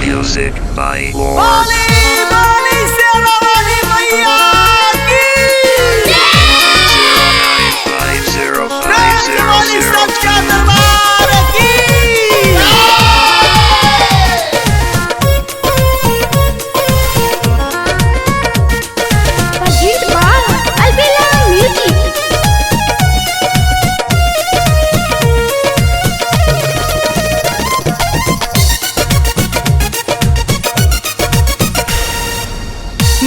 Music by Bali, Lords. Bali, Seravani Maiya ki 095050. Bali Satya Darbar ki Pajit Ba, Albela Music.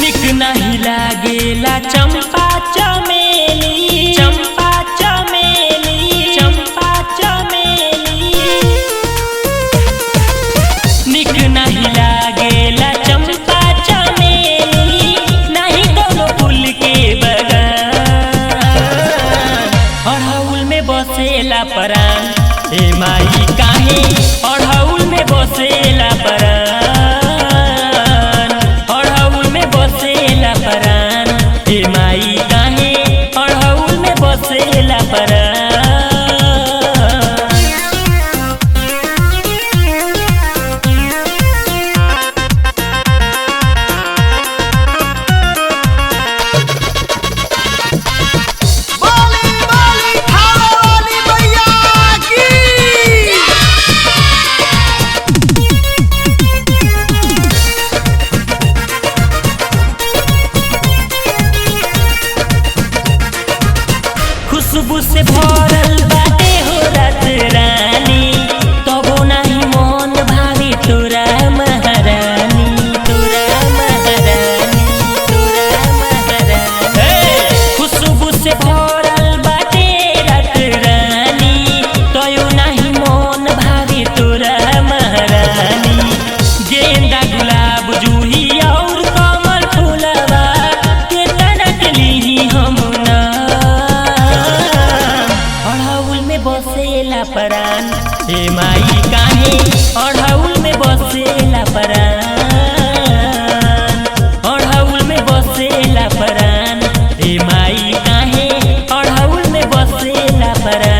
निक नहीं लागेला चंपा चमेली चंपा चमेली चंपा चमेली निक नहीं लागेला चंपा चमेली नहीं कोनो फूल के बगान अड़हुल में बसेला परान हे माई काहे अड़हुल में बसेला परान बसेला परान हे माई काहे अड़हुल में बसेला परान Bali, Bali, Tharawani Maiya ki खुशबू से भरल बाटे हो रात रानी तबो नहीं मन भावी तोरा महारानी तोरा महारानी तोरा महारानी खुशबू से भरल बाटे रात रानी तयो नहीं मन भावी तोरा महारानी गेंदा गुलाब जूही और कमल फूलवा के तनक ली हम ना अड़हुल में बसेला परान हे माई काहे अड़हुल में बसेला परान अड़हुल में बसेला परान हे माई काहे अड़हुल में बसेला परान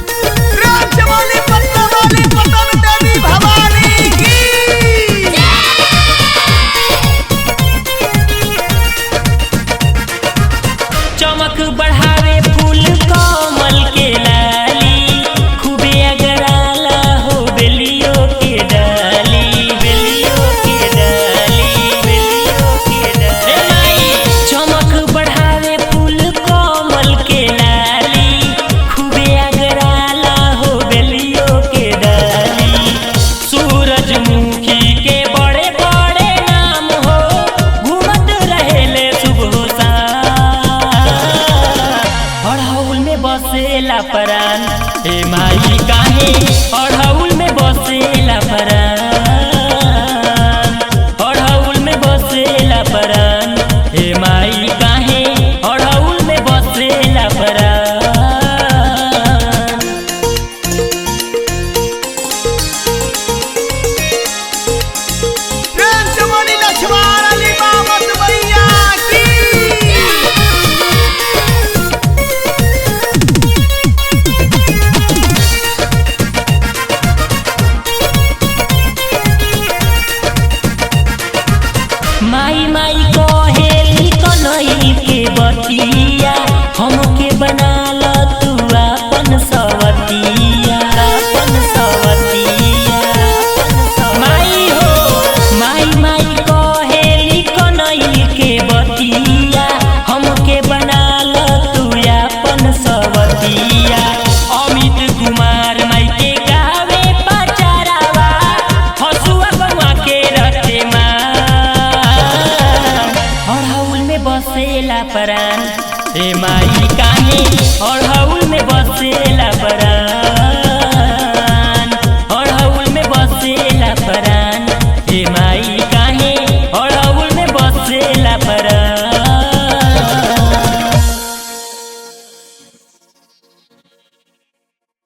Rajamali, Patnamali, Patan Devi Bhavani ki चमक बढ़ावे फूल कमल के लाली खूबे अगराला हो बेलियो के डाली बेलियो के डाली बेलियो के डाली चमक बढ़ावे फूल कमल के लाली खूबे अगराला हो बेलियो के डाली सूरजमुखी के बड़े बड़े नाम हो घूमत रहेले सुबह शाम अड़हुल में बसेला परान हे माई काहे अड़हुल में बसेला परान अड़हुल में बसेला परान हे माई काहे अड़हुल में बसेला परान Rajamali, Lakshman Ali Mamat Maiya ki माई माई कहेली कन्हई के बतिया हमके बनाल तू अपन सवतिया अपन सवतिया माई हो माई माई कहेली कन्हई के बतिया हमके बनाल तू अपन सवतिया अमित कुमार माई के गावे पचारावा हसुआ बवा के रखे माँ अड़हुल में बसेला परान हे माई काहे अड़हुल में बसेला